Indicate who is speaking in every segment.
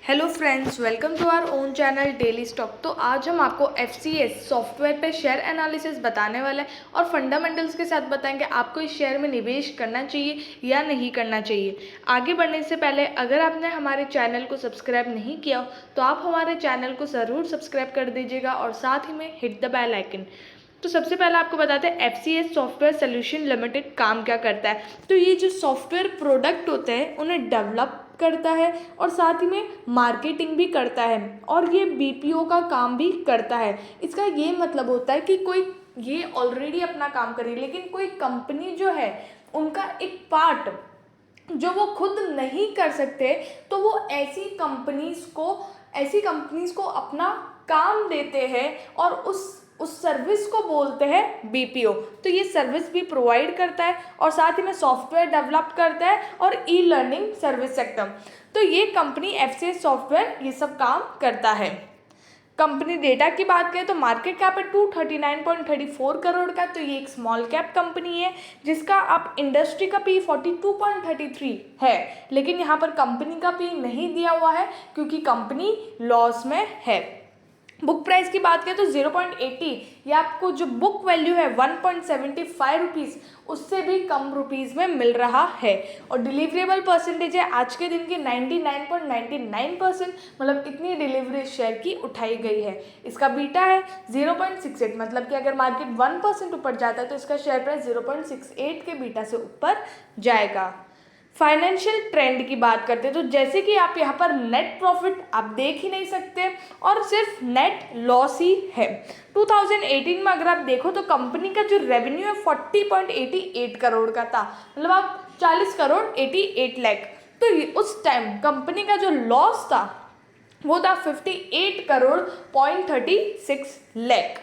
Speaker 1: Hello friends, welcome to our own channel daily stock. तो आज हम आपको FCS सॉफ्टवेयर पे शेयर एनालिसिस बताने वाले हैं और फंडामेंटल्स के साथ बताएंगे आपको इस शेयर में निवेश करना चाहिए या नहीं करना चाहिए। आगे बढ़ने से पहले अगर आपने हमारे चैनल को सब्सक्राइब नहीं किया हो तो आप हमारे चैनल को ज़रूर सब्सक्राइब कर दीजिएगा और साथ ही में हिट द बेल आइकन। तो सबसे पहले आपको बताते हैं FCS सॉफ्टवेयर सोल्यूशन लिमिटेड काम क्या करता है। तो ये जो सॉफ्टवेयर प्रोडक्ट होते हैं उन्हें डेवलप करता है और साथ ही में मार्केटिंग भी करता है और ये BPO का काम भी करता है। इसका ये मतलब होता है कि कोई ये ऑलरेडी अपना काम कर रही है लेकिन कोई कंपनी जो है उनका एक पार्ट जो वो खुद नहीं कर सकते तो वो ऐसी कंपनीज को अपना काम देते हैं और उस सर्विस को बोलते हैं BPO। तो ये सर्विस भी प्रोवाइड करता है और साथ ही में सॉफ्टवेयर डेवलप करता है और ई-लर्निंग सर्विस सेक्टर। तो ये कंपनी FCS सॉफ्टवेयर ये सब काम करता है। कंपनी डेटा की बात करें तो मार्केट कैप है 239.34 करोड़ का। तो ये एक स्मॉल कैप कंपनी है जिसका आप इंडस्ट्री का P 42.33 है, लेकिन यहाँ पर कंपनी का P नहीं दिया हुआ है क्योंकि कंपनी लॉस में है। बुक प्राइस की बात करें तो 0.80, या आपको जो बुक वैल्यू है 1.75 रुपीज़ उससे भी कम रुपीज़ में मिल रहा है। और डिलीवरेबल परसेंटेज है आज के दिन की 99.99%, मतलब इतनी डिलीवरी शेयर की उठाई गई है। इसका बीटा है 0.68, मतलब कि अगर मार्केट 1% ऊपर जाता है तो इसका शेयर प्राइस 0.68 के बीटा से ऊपर जाएगा। फाइनेंशियल ट्रेंड की बात करते हैं तो जैसे कि आप यहाँ पर नेट प्रॉफिट आप देख ही नहीं सकते और सिर्फ नेट लॉस ही है। 2018 में अगर आप देखो तो कंपनी का जो रेवेन्यू है 40.88 करोड़ का था, मतलब आप 40 करोड़ 88 लाख। तो उस टाइम कंपनी का जो लॉस था वो था 58 करोड़ 36 लाख।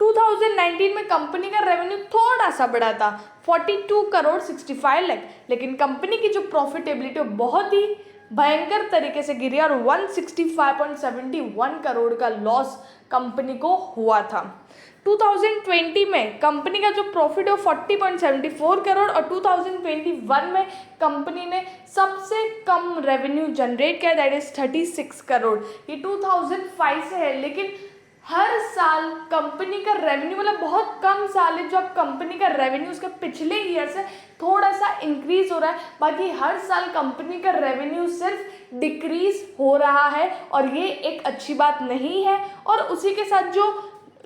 Speaker 1: 2019 में कंपनी का रेवेन्यू थोड़ा सा बढ़ा था 42 करोड़ 65 लाख, लेकिन कंपनी की जो प्रॉफिटेबिलिटी बहुत ही भयंकर तरीके से गिरी और 165.71 करोड़ का लॉस कंपनी को हुआ था। 2020 में कंपनी का जो प्रॉफिट है 40.74 करोड़ और 2021 में कंपनी ने सबसे कम रेवेन्यू जनरेट किया, दैट इज 36 करोड़। ये 2005 से है, लेकिन हर साल कंपनी का रेवेन्यू, मतलब बहुत कम साल है जो अब कंपनी का रेवेन्यू उसके पिछले ईयर से थोड़ा सा इंक्रीज हो रहा है, बाकी हर साल कंपनी का रेवेन्यू सिर्फ डिक्रीज हो रहा है और ये एक अच्छी बात नहीं है। और उसी के साथ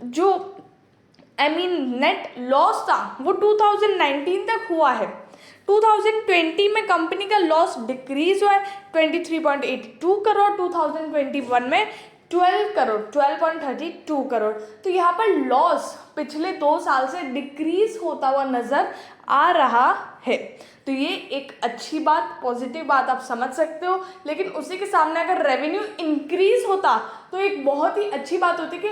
Speaker 1: जो नेट लॉस था वो 2019 तक हुआ है। 2020 में कंपनी का लॉस डिक्रीज हुआ है 23.82 करोड़, 2021 में 12.32 करोड़। तो यहाँ पर लॉस पिछले 2 साल से डिक्रीज होता हुआ नजर आ रहा है। तो ये एक अच्छी बात, पॉजिटिव बात आप समझ सकते हो, लेकिन उसी के सामने अगर रेवेन्यू इंक्रीज होता तो एक बहुत ही अच्छी बात होती कि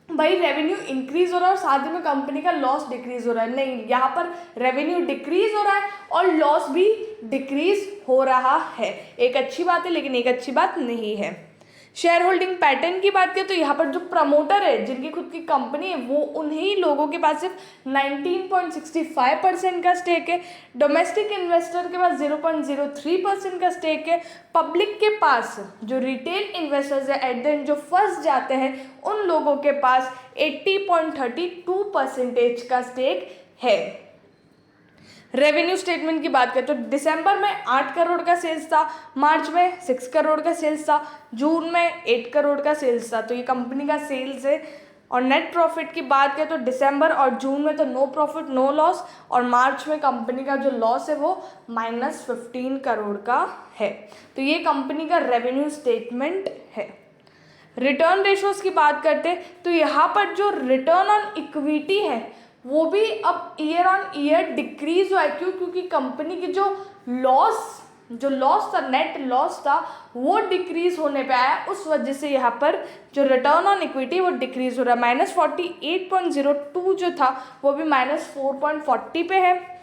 Speaker 1: भाई रेवेन्यू इंक्रीज हो रहा है और साथ ही में कंपनी का लॉस डिक्रीज हो रहा है। नहीं, यहाँ पर रेवेन्यू डिक्रीज हो रहा है और लॉस भी डिक्रीज हो रहा है। एक अच्छी बात है लेकिन एक अच्छी बात नहीं है। शेयर होल्डिंग पैटर्न की बात करें तो यहाँ पर जो प्रमोटर है जिनकी खुद की कंपनी है वो उन्हीं लोगों के पास सिर्फ 19.65% का स्टेक है। डोमेस्टिक इन्वेस्टर के पास 0.03% का स्टेक है। पब्लिक के पास जो रिटेल इन्वेस्टर्स है एट द एंड जो फंस जाते हैं उन लोगों के पास 80.32% का स्टेक है। रेवेन्यू स्टेटमेंट की बात करें तो दिसंबर में 8 करोड़ का सेल्स था, मार्च में 6 करोड़ का सेल्स था, जून में 8 करोड़ का सेल्स था। तो ये कंपनी का सेल्स है। और नेट प्रॉफिट की बात करें तो दिसंबर और जून में तो नो प्रॉफिट नो लॉस, और मार्च में कंपनी का जो लॉस है वो -15 करोड़ का है। तो ये कंपनी का रेवेन्यू स्टेटमेंट है। रिटर्न रेशोज की बात करते तो यहाँ पर जो रिटर्न ऑन इक्विटी है वो भी अब ईयर ऑन ईयर डिक्रीज हुआ है। क्यों? क्योंकि कंपनी की जो लॉस था, नेट लॉस था, वो डिक्रीज होने पे आया, उस वजह से यहाँ पर जो रिटर्न ऑन इक्विटी वो डिक्रीज हो रहा है। -48.02 जो था वो भी -4.40 पे है।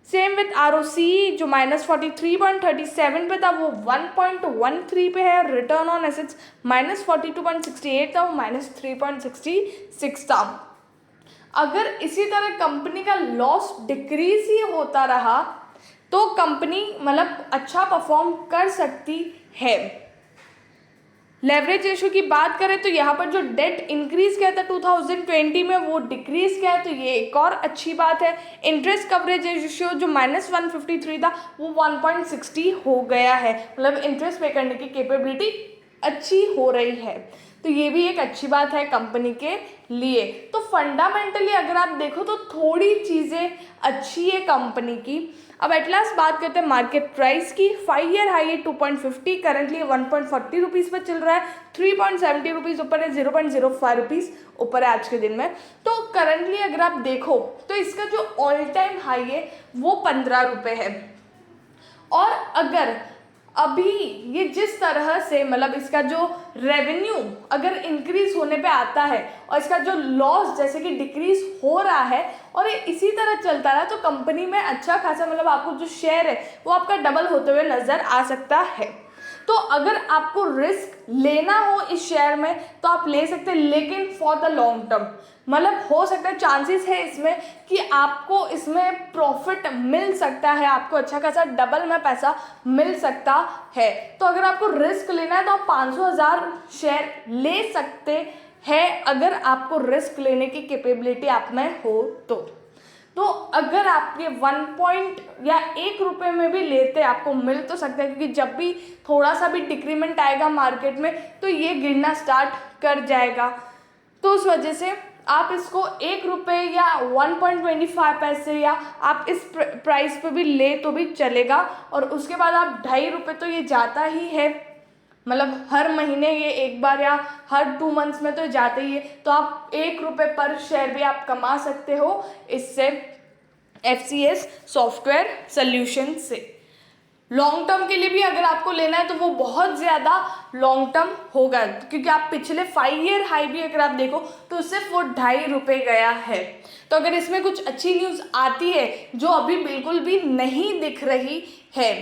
Speaker 1: सेम विथ ROCE जो -43.37 पे था वो 1.13 पे है। रिटर्न ऑन एसेट्स -42.68 था वो -3.66 था। अगर इसी तरह कंपनी का लॉस डिक्रीज ही होता रहा तो कंपनी मतलब अच्छा परफॉर्म कर सकती है। लेवरेज रेशो की बात करें तो यहाँ पर जो डेट इंक्रीज किया था 2020 में वो डिक्रीज किया है, तो ये एक और अच्छी बात है। इंटरेस्ट कवरेज रेशियो जो -153 था वो 1.60 हो गया है, मतलब इंटरेस्ट पे करने की कैपेबिलिटी अच्छी हो रही है, तो ये भी एक अच्छी बात है कंपनी के लिए। तो फंडामेंटली अगर आप देखो तो थोड़ी चीज़ें अच्छी है कंपनी की। अब एट लास्ट बात करते हैं मार्केट प्राइस की। 5 ईयर हाई है 2.50, करंटली 1.40 रुपीज़ पर चल रहा है, 3.70 रुपीज़ ऊपर है, 0.05 रुपीज़ ऊपर है आज के दिन में। तो करंटली अगर आप देखो तो इसका जो ऑल टाइम हाई है वो 15 रुपये है, और अगर अभी ये जिस तरह से मतलब इसका जो रेवेन्यू अगर इंक्रीज होने पे आता है और इसका जो लॉस जैसे कि डिक्रीज हो रहा है और ये इसी तरह चलता रहा, तो कंपनी में अच्छा खासा मतलब आपको जो शेयर है वो आपका डबल होते हुए नज़र आ सकता है। तो अगर आपको रिस्क लेना हो इस शेयर में तो आप ले सकते हैं, लेकिन फॉर द लॉन्ग टर्म, मतलब हो सकता है चांसेस है इसमें कि आपको इसमें प्रॉफिट मिल सकता है, आपको अच्छा खासा डबल में पैसा मिल सकता है। तो अगर आपको रिस्क लेना है तो आप 500,000 शेयर ले सकते हैं, अगर आपको रिस्क लेने की कैपेबिलिटी आप में हो तो अगर आप ये 1 रुपये में भी लेते आपको मिल तो सकता है, क्योंकि जब भी थोड़ा सा भी डिक्रीमेंट आएगा मार्केट में तो ये गिरना स्टार्ट कर जाएगा। तो उस वजह से आप इसको 1 रुपये या 1.25 पैसे या आप इस प्राइस पे भी ले तो भी चलेगा, और उसके बाद आप 2.5 रुपये तो ये जाता ही है, मतलब हर महीने ये एक बार या हर 2 मंथ्स में तो जाते ही है। तो आप 1 रुपये पर शेयर भी आप कमा सकते हो इससे, FCS सॉफ्टवेयर सॉल्यूशन से। लॉन्ग टर्म के लिए भी अगर आपको लेना है तो वो बहुत ज़्यादा लॉन्ग टर्म होगा, क्योंकि आप पिछले 5 ईयर हाई भी अगर आप देखो तो सिर्फ वो 2.5 रुपये गया है। तो अगर इसमें कुछ अच्छी न्यूज़ आती है जो अभी बिल्कुल भी नहीं दिख रही है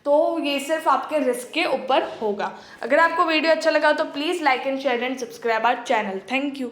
Speaker 1: तो ये सिर्फ आपके रिस्क के ऊपर होगा। अगर आपको वीडियो अच्छा लगा तो please like and share and subscribe our channel. Thank you.